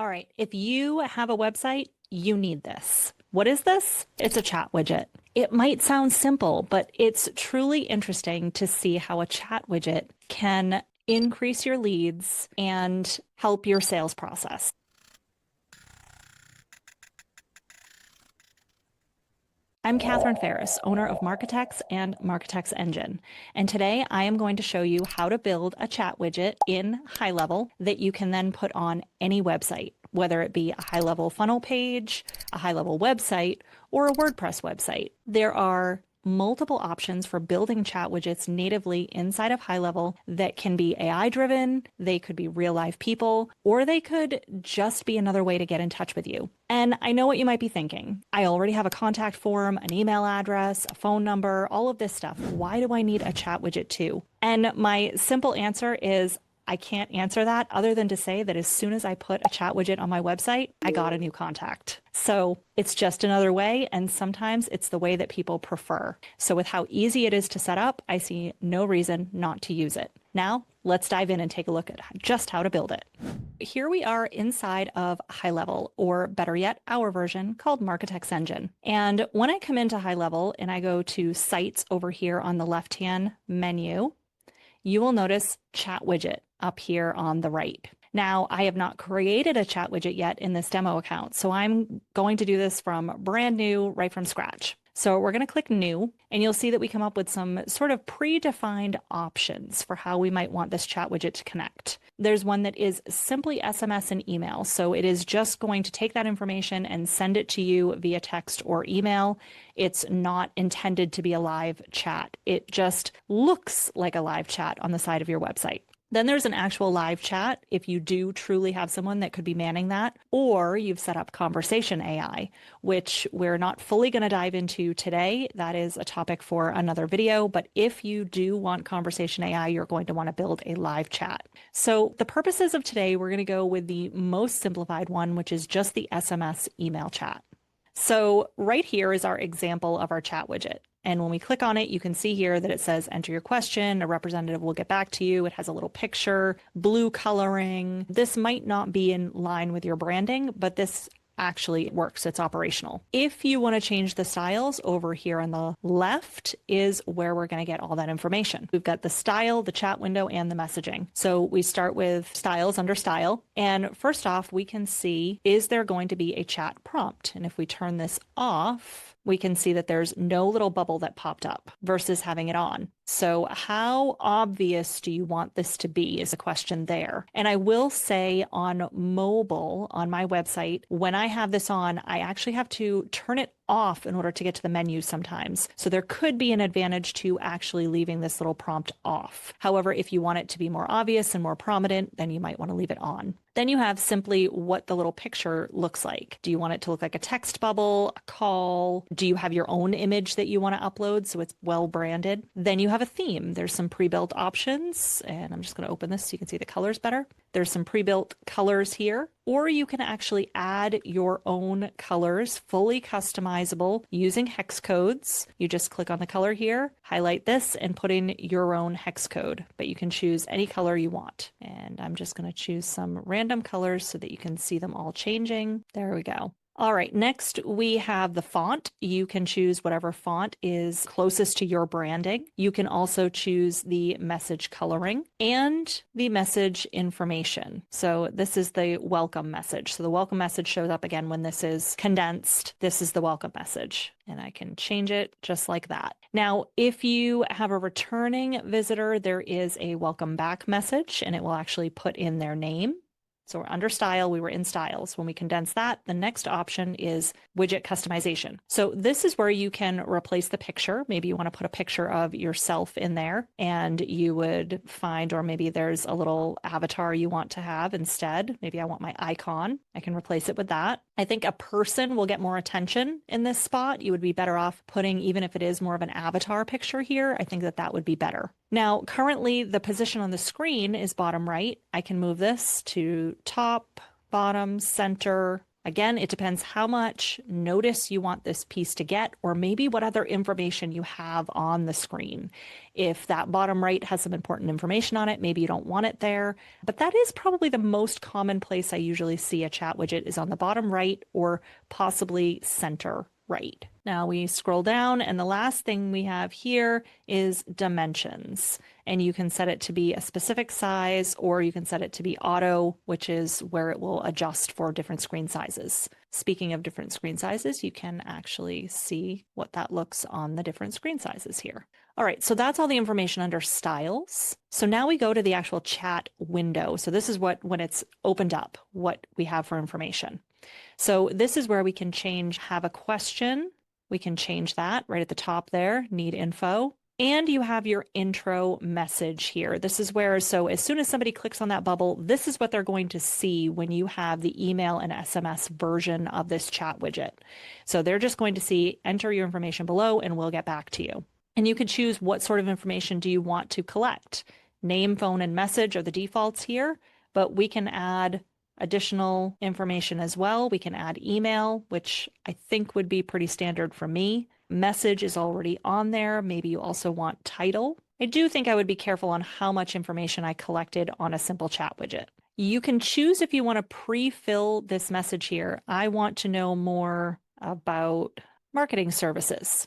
All right, if you have a website, you need this. What is this? It's a chat widget. It might sound simple, but it's truly interesting to see how a chat widget can increase your leads and help your sales process. I'm Catherine Ferris, owner of Marketecs and Marketecs Engine. And today I am going to show you how to build a chat widget in HighLevel that you can then put on any website, whether it be a HighLevel funnel page, a HighLevel website, or a WordPress website. There are multiple options for building chat widgets natively inside of HighLevel that can be AI driven, they could be real live people, or they could just be another way to get in touch with you. And I know what you might be thinking. I already have a contact form, an email address, a phone number, all of this stuff. Why do I need a chat widget too? And my simple answer is I can't answer that other than to say that as soon as I put a chat widget on my website, I got a new contact. So it's just another way, and sometimes it's the way that people prefer. So with how easy it is to set up, I see no reason not to use it. Now, let's dive in and take a look at just how to build it. Here we are inside of HighLevel, or better yet, our version called Marketecs Engine. And when I come into HighLevel and I go to Sites over here on the left-hand menu, you will notice Chat Widget up here on the right. Now, I have not created a chat widget yet in this demo account, so I'm going to do this from brand new, right from scratch. So we're going to click New, and you'll see that we come up with some sort of predefined options for how we might want this chat widget to connect. There's one that is simply SMS and email, so it is just going to take that information and send it to you via text or email. It's not intended to be a live chat. It just looks like a live chat on the side of your website. Then there's an actual live chat if you do truly have someone that could be manning that, or you've set up conversation AI, which we're not fully going to dive into today. That is a topic for another video. But if you do want conversation AI, you're going to want to build a live chat. So the purposes of today, we're going to go with the most simplified one, which is just the SMS email chat. So right here is our example of our chat widget. And when we click on it, you can see here that it says, enter your question, a representative will get back to you. It has a little picture, blue coloring. This might not be in line with your branding, but this actually works. It's operational. If you want to change the styles, over here on the left is where we're going to get all that information. We've got the style, the chat window, and the messaging. So we start with styles under style. And first off, we can see, is there going to be a chat prompt? And if we turn this off, we can see that there's no little bubble that popped up versus having it on. So how obvious do you want this to be is a question there. And I will say on mobile, on my website, when I have this on, I actually have to turn it off in order to get to the menu sometimes. So there could be an advantage to actually leaving this little prompt off. However, if you want it to be more obvious and more prominent, then you might want to leave it on. Then you have simply what the little picture looks like. Do you want it to look like a text bubble, a call? Do you have your own image that you want to upload so it's well branded? Then you have a theme. There's some pre-built options, and I'm just going to open this so you can see the colors better. There's some pre-built colors here, or you can actually add your own colors, fully customizable using hex codes. You just click on the color here, highlight this, and put in your own hex code, but you can choose any color you want. And I'm just going to choose some random colors so that you can see them all changing. There we go. All right, next we have the font. You can choose whatever font is closest to your branding. You can also choose the message coloring and the message information. So this is the welcome message. So the welcome message shows up again when this is condensed. This is the welcome message, and I can change it just like that. Now, if you have a returning visitor, there is a welcome back message, and it will actually put in their name. So we're under style, we were in styles. When we condense that, the next option is widget customization. So this is where you can replace the picture. Maybe you want to put a picture of yourself in there and you would find, or maybe there's a little avatar you want to have instead. Maybe I want my icon. I can replace it with that. I think a person will get more attention in this spot. You would be better off putting, even if it is more of an avatar picture here, I think that that would be better. Now, currently the position on the screen is bottom right. I can move this to top, bottom, center, Again, it depends how much notice you want this piece to get, or maybe what other information you have on the screen. If that bottom right has some important information on it, maybe you don't want it there. But that is probably the most common place I usually see a chat widget is on the bottom right or possibly center right. Now we scroll down, and the last thing we have here is dimensions. And you can set it to be a specific size, or you can set it to be auto, which is where it will adjust for different screen sizes. Speaking of different screen sizes, you can actually see what that looks on the different screen sizes here. All right, so that's all the information under styles. So now we go to the actual chat window. So this is when it's opened up, what we have for information. So this is where we can change, have a question. We can change that right at the top there, need info. And you have your intro message here. This is where, so as soon as somebody clicks on that bubble, this is what they're going to see when you have the email and SMS version of this chat widget. So they're just going to see, enter your information below and we'll get back to you. And you can choose what sort of information do you want to collect. Name, phone, and message are the defaults here, but we can add additional information as well. We can add email, which I think would be pretty standard for me. Message is already on there. Maybe you also want title. I do think I would be careful on how much information I collected on a simple chat widget. You can choose if you want to pre-fill this message here. I want to know more about marketing services.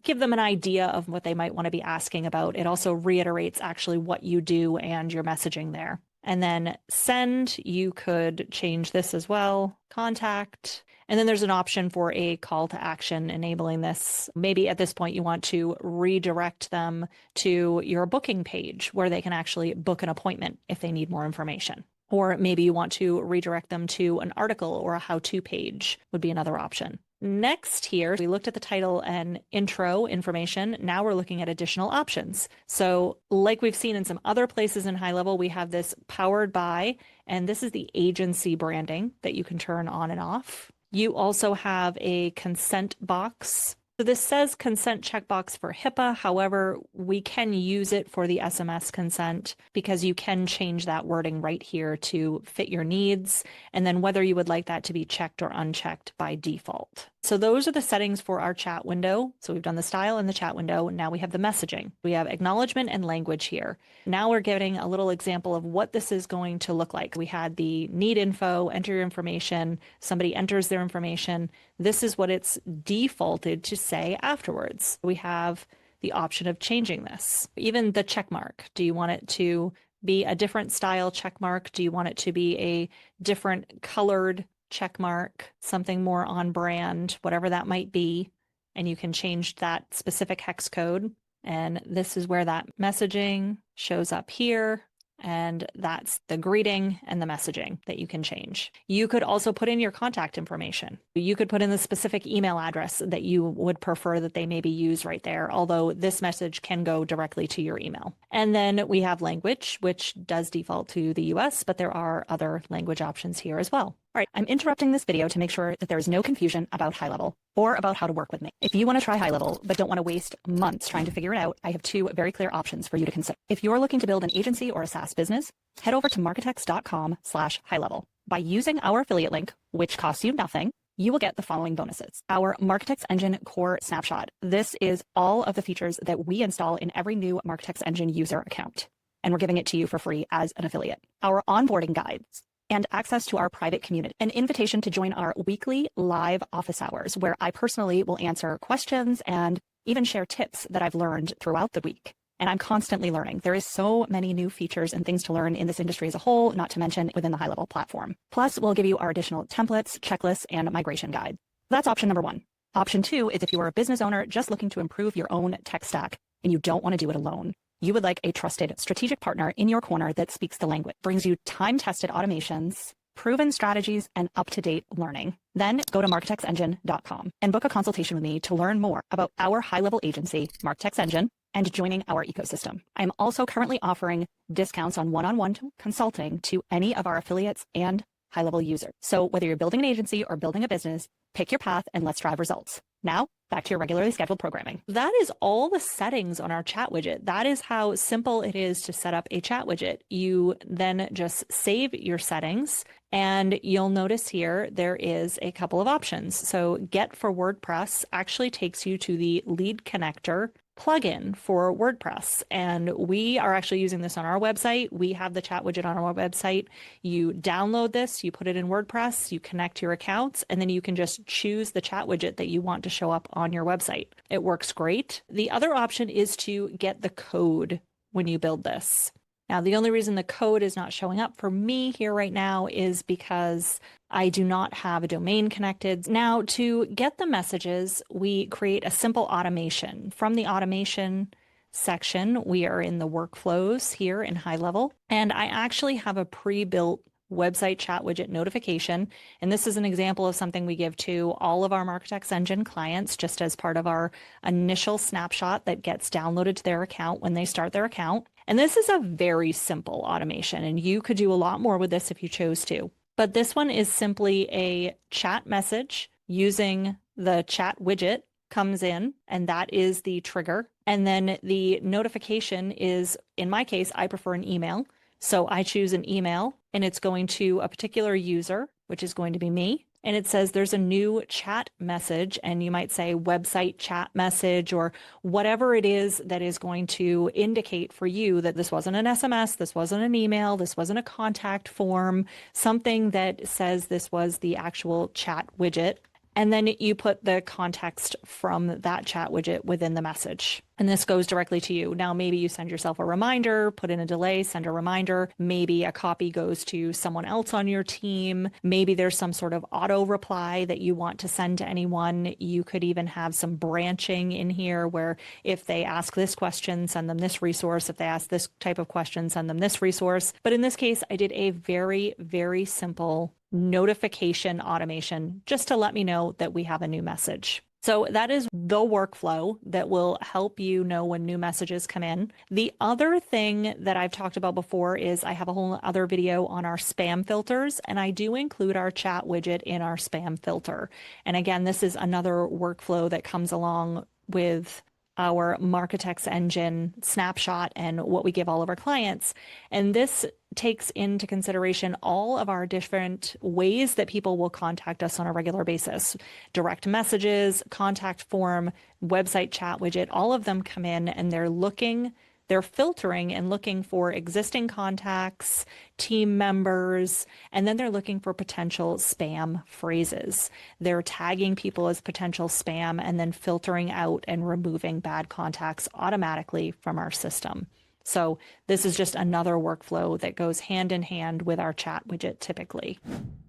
Give them an idea of what they might want to be asking about. It also reiterates actually what you do and your messaging there. And then send, you could change this as well, contact. And then there's an option for a call to action enabling this. Maybe at this point you want to redirect them to your booking page where they can actually book an appointment if they need more information. Or maybe you want to redirect them to an article or a how-to page would be another option. Next here, we looked at the title and intro information. Now we're looking at additional options. So like we've seen in some other places in HighLevel, we have this powered by, and this is the agency branding that you can turn on and off. You also have a consent box. So this says consent checkbox for HIPAA. However, we can use it for the SMS consent because you can change that wording right here to fit your needs, and then whether you would like that to be checked or unchecked by default. So those are the settings for our chat window. So we've done the style and the chat window. Now we have the messaging. We have acknowledgement and language here. Now we're getting a little example of what this is going to look like. We had the need info, enter your information, somebody enters their information. This is what it's defaulted to say afterwards. We have the option of changing this. Even the check mark. Do you want it to be a different style check mark? Do you want it to be a different colored check mark, something more on brand, whatever that might be? And you can change that specific hex code. And this is where that messaging shows up here. And that's the greeting and the messaging that you can change. You could also put in your contact information. You could put in the specific email address that you would prefer that they maybe use right there, although this message can go directly to your email. And then we have language, which does default to the US, but there are other language options here as well. All right, I'm interrupting this video to make sure that there is no confusion about HighLevel or about how to work with me. If you want to try HighLevel but don't want to waste months trying to figure it out, I have two very clear options for you to consider. If you're looking to build an agency or a SaaS business, head over to marketecs.com/HighLevel. By using our affiliate link, which costs you nothing, you will get the following bonuses. Our Marketecs Engine Core Snapshot. This is all of the features that we install in every new Marketecs Engine user account, and we're giving it to you for free as an affiliate. Our onboarding guides and access to our private community, an invitation to join our weekly live office hours, where I personally will answer questions and even share tips that I've learned throughout the week. And I'm constantly learning. There is so many new features and things to learn in this industry as a whole, not to mention within the HighLevel platform. Plus, we'll give you our additional templates, checklists, and migration guide. That's option number one. Option two is if you are a business owner just looking to improve your own tech stack and you don't want to do it alone. You would like a trusted strategic partner in your corner that speaks the language, brings you time-tested automations, proven strategies, and up-to-date learning. Then go to marketexengine.com and book a consultation with me to learn more about our high-level agency, Marketecs Engine, and joining our ecosystem. I am also currently offering discounts on one-on-one consulting to any of our affiliates and high-level user. So whether you're building an agency or building a business, pick your path and let's drive results. Now, back to your regularly scheduled programming. That is all the settings on our chat widget. That is how simple it is to set up a chat widget. You then just save your settings, and you'll notice here there is a couple of options. So Get for WordPress actually takes you to the lead connector plugin for WordPress. And we are actually using this on our website. We have the chat widget on our website. You download this, you put it in WordPress, you connect your accounts, and then you can just choose the chat widget that you want to show up on your website. It works great. The other option is to get the code when you build this. Now, the only reason the code is not showing up for me here right now is because I do not have a domain connected. Now, to get the messages, we create a simple automation. From the automation section, we are in the workflows here in HighLevel, and I actually have a pre-built website chat widget notification. And this is an example of something we give to all of our Marketecs Engine clients just as part of our initial snapshot that gets downloaded to their account when they start their account. And this is a very simple automation, and you could do a lot more with this if you chose to. But this one is simply a chat message using the chat widget comes in, and that is the trigger. And then the notification is, in my case, I prefer an email. So I choose an email, and it's going to a particular user, which is going to be me. And it says there's a new chat message, and you might say website chat message or whatever it is that is going to indicate for you that this wasn't an SMS, this wasn't an email, this wasn't a contact form, something that says this was the actual chat widget. And then you put the context from that chat widget within the message. And this goes directly to you. Now, maybe you send yourself a reminder, put in a delay, send a reminder. Maybe a copy goes to someone else on your team. Maybe there's some sort of auto reply that you want to send to anyone. You could even have some branching in here where if they ask this question, send them this resource. If they ask this type of question, send them this resource. But in this case, I did a very, very simple notification automation just to let me know that we have a new message. So that is the workflow that will help you know when new messages come in. The other thing that I've talked about before is I have a whole other video on our spam filters, and I do include our chat widget in our spam filter. And again, this is another workflow that comes along with our Marketecs Engine snapshot and what we give all of our clients. And this takes into consideration all of our different ways that people will contact us on a regular basis. Direct messages, contact form, website chat widget, all of them come in and they're filtering and looking for existing contacts, team members, and then they're looking for potential spam phrases. They're tagging people as potential spam and then filtering out and removing bad contacts automatically from our system. So this is just another workflow that goes hand in hand with our chat widget typically.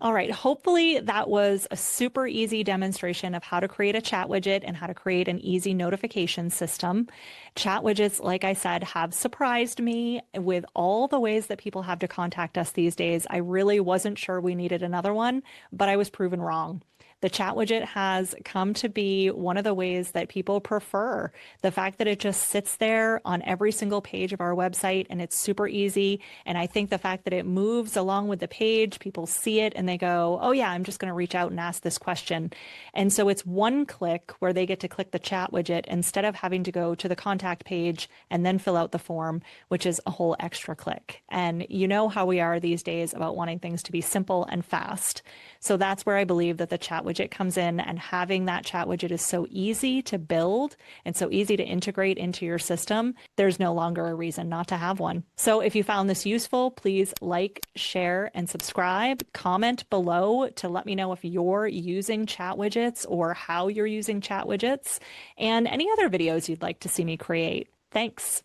All right, hopefully that was a super easy demonstration of how to create a chat widget and how to create an easy notification system. Chat widgets, like I said, have surprised me with all the ways that people have to contact us these days. I really wasn't sure we needed another one, but I was proven wrong. The chat widget has come to be one of the ways that people prefer. The fact that it just sits there on every single page of our website and it's super easy. And I think the fact that it moves along with the page, people see it and they go, oh yeah, I'm just going to reach out and ask this question. And so it's one click where they get to click the chat widget instead of having to go to the contact page and then fill out the form, which is a whole extra click. And you know how we are these days about wanting things to be simple and fast. So that's where I believe that the chat widget comes in, and having that chat widget is so easy to build and so easy to integrate into your system. There's no longer a reason not to have one. So if you found this useful, please like, share, and subscribe. Comment below to let me know if you're using chat widgets or how you're using chat widgets and any other videos you'd like to see me create. Thanks.